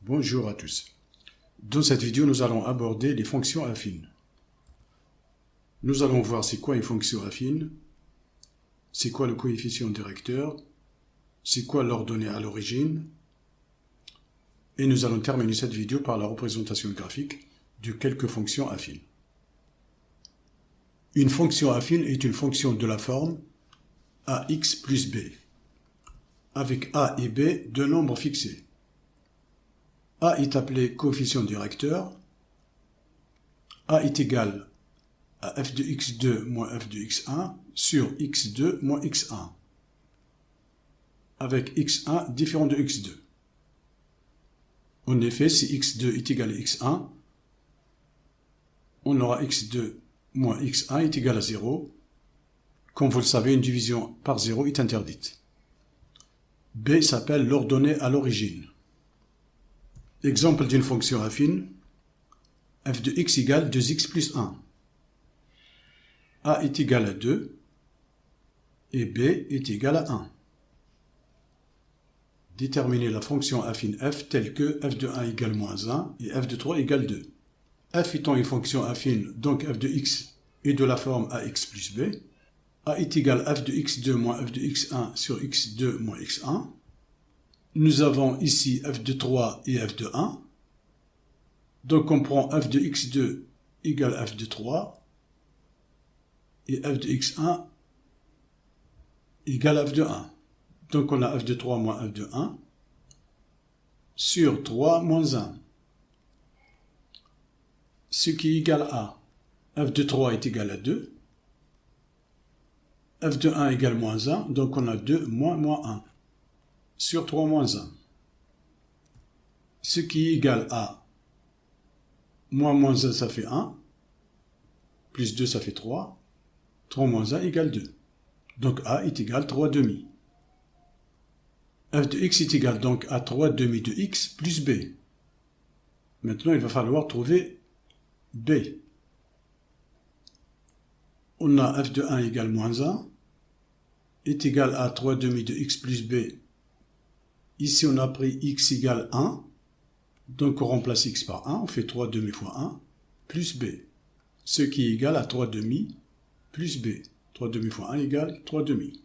Bonjour à tous. Dans cette vidéo, nous allons aborder les fonctions affines. Nous allons voir c'est quoi une fonction affine, c'est quoi le coefficient directeur, c'est quoi l'ordonnée à l'origine, et nous allons terminer cette vidéo par la représentation graphique de quelques fonctions affines. Une fonction affine est une fonction de la forme ax plus b, avec a et b deux nombres fixés. A est appelé coefficient directeur. A est égal à f de x2 moins f de x1 sur x2 moins x1, avec x1 différent de x2. En effet, si x2 est égal à x1, on aura x2 moins x1 est égal à 0. Comme vous le savez, une division par 0 est interdite. B s'appelle l'ordonnée à l'origine. Exemple d'une fonction affine, f de x égale 2x plus 1. A est égal à 2 et b est égal à 1. Déterminez la fonction affine f telle que f de 1 égale moins 1 et f de 3 égale 2. F étant une fonction affine, donc f de x est de la forme ax plus b. A est égal à f de x2 moins f de x1 sur x2 moins x1. Nous avons ici f de 3 et f de 1. Donc on prend f de x2 égale f de 3 et f de x1 égale f de 1. Donc on a f de 3 moins f de 1 sur 3 moins 1. Ce qui est égal à f de 3 est égal à 2. F de 1 égale moins 1, donc on a 2 moins 1 sur 3 moins 1. Ce qui est égal à moins 1, ça fait 1, plus 2, ça fait 3, 3 moins 1 égale 2. Donc A est égal à 3 demi. F de x est égal donc à 3 demi de x plus b. Maintenant, il va falloir trouver b. On a f de 1 égale moins 1, est égal à 3 demi de x plus b. Ici, on a pris x égale 1. Donc, on remplace x par 1. On fait 3 demi fois 1 plus b. Ce qui est égal à 3 demi plus b. 3 demi fois 1 égale 3 demi.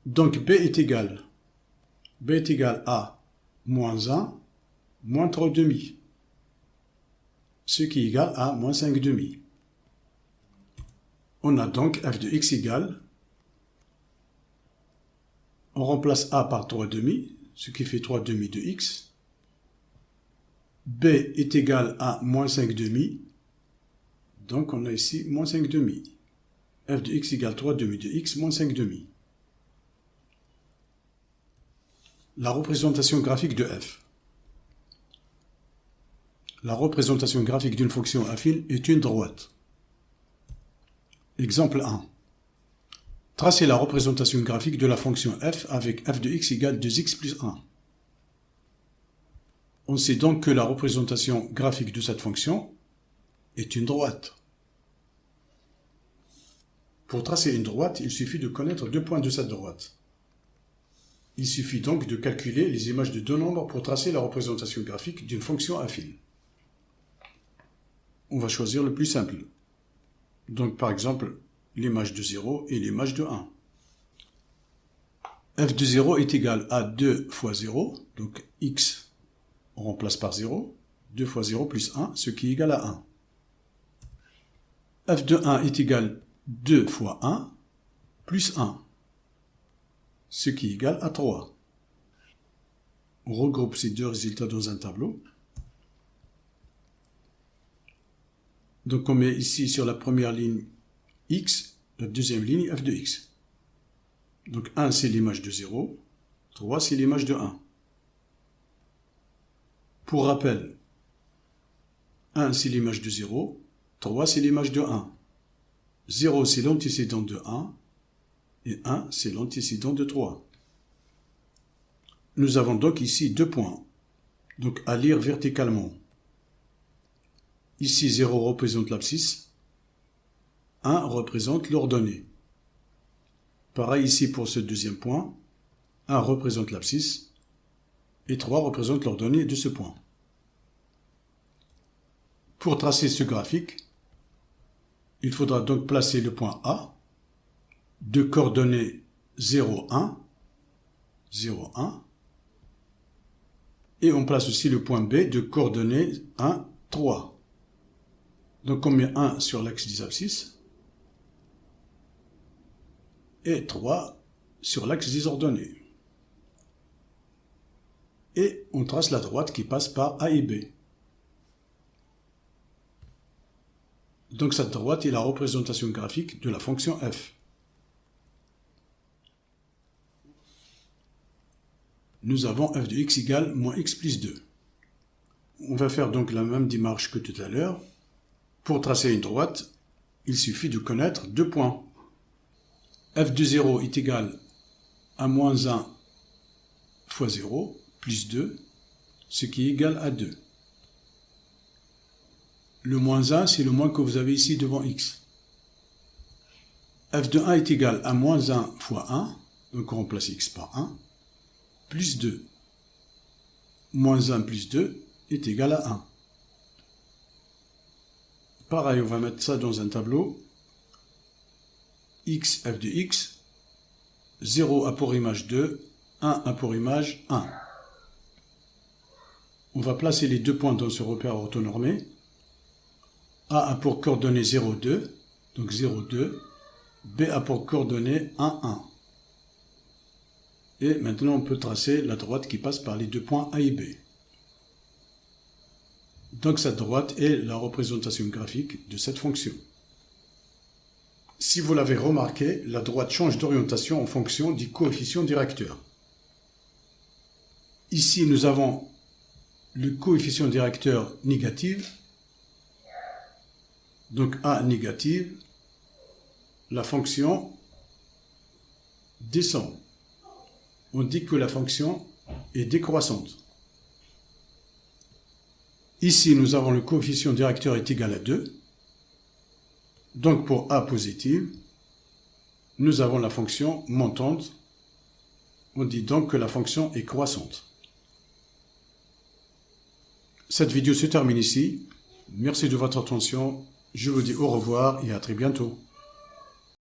Donc, b est égal à moins 1 moins 3 demi. Ce qui est égal à moins 5 demi. On a donc f de x égale, on remplace a par 3 demi, ce qui fait 3 demi de x. B est égal à moins 5 demi, donc on a ici moins 5 demi. F de x égale 3 demi de x moins 5 demi. La représentation graphique de f. La représentation graphique d'une fonction affine est une droite. Exemple 1. Tracez la représentation graphique de la fonction f avec f de x égale 2x plus 1. On sait donc que la représentation graphique de cette fonction est une droite. Pour tracer une droite, il suffit de connaître deux points de cette droite. Il suffit donc de calculer les images de deux nombres pour tracer la représentation graphique d'une fonction affine. On va choisir le plus simple. Donc par exemple, l'image de 0 et l'image de 1. f de 0 est égal à 2 fois 0, donc x, on remplace par 0, 2 fois 0 plus 1, ce qui est égal à 1. f de 1 est égal à 2 fois 1 plus 1, ce qui est égal à 3. On regroupe ces deux résultats dans un tableau. Donc on met ici sur la première ligne x, la deuxième ligne f de x. Donc 1 c'est l'image de 0, 3 c'est l'image de 1. Pour rappel, 1 c'est l'image de 0, 3 c'est l'image de 1. 0 c'est l'antécédent de 1 et 1 c'est l'antécédent de 3. Nous avons donc ici deux points, donc à lire verticalement. Ici 0 représente l'abscisse, 1 représente l'ordonnée. Pareil ici pour ce deuxième point, 1 représente l'abscisse et 3 représentent l'ordonnée de ce point. Pour tracer ce graphique, il faudra donc placer le point A de coordonnées 0, 1, 0, 1, et on place aussi le point B de coordonnées 1, 3. Donc on met 1 sur l'axe des abscisses et 3 sur l'axe des ordonnées. Et on trace la droite qui passe par A et B. Donc cette droite est la représentation graphique de la fonction f. Nous avons f de x égale moins x plus 2. On va faire donc la même démarche que tout à l'heure. Pour tracer une droite, il suffit de connaître deux points. f de 0 est égal à moins 1 fois 0 plus 2, ce qui est égal à 2. Le moins 1, c'est le moins que vous avez ici devant x. f de 1 est égal à moins 1 fois 1, donc on remplace x par 1, plus 2. Moins 1 plus 2 est égal à 1. Pareil, on va mettre ça dans un tableau. X, f de x, 0 a pour image 2, 1 a pour image 1. On va placer les deux points dans ce repère orthonormé. A a pour coordonnée 0, 2, donc 0, 2. B a pour coordonnée 1, 1. Et maintenant, on peut tracer la droite qui passe par les deux points A et B. Donc cette droite est la représentation graphique de cette fonction. Si vous l'avez remarqué, la droite change d'orientation en fonction du coefficient directeur. Ici, nous avons le coefficient directeur négatif. Donc A négative, la fonction descend. On dit que la fonction est décroissante. Ici, nous avons le coefficient directeur est égal à 2. Donc pour A positive, nous avons la fonction montante. On dit donc que la fonction est croissante. Cette vidéo se termine ici. Merci de votre attention. Je vous dis au revoir et à très bientôt.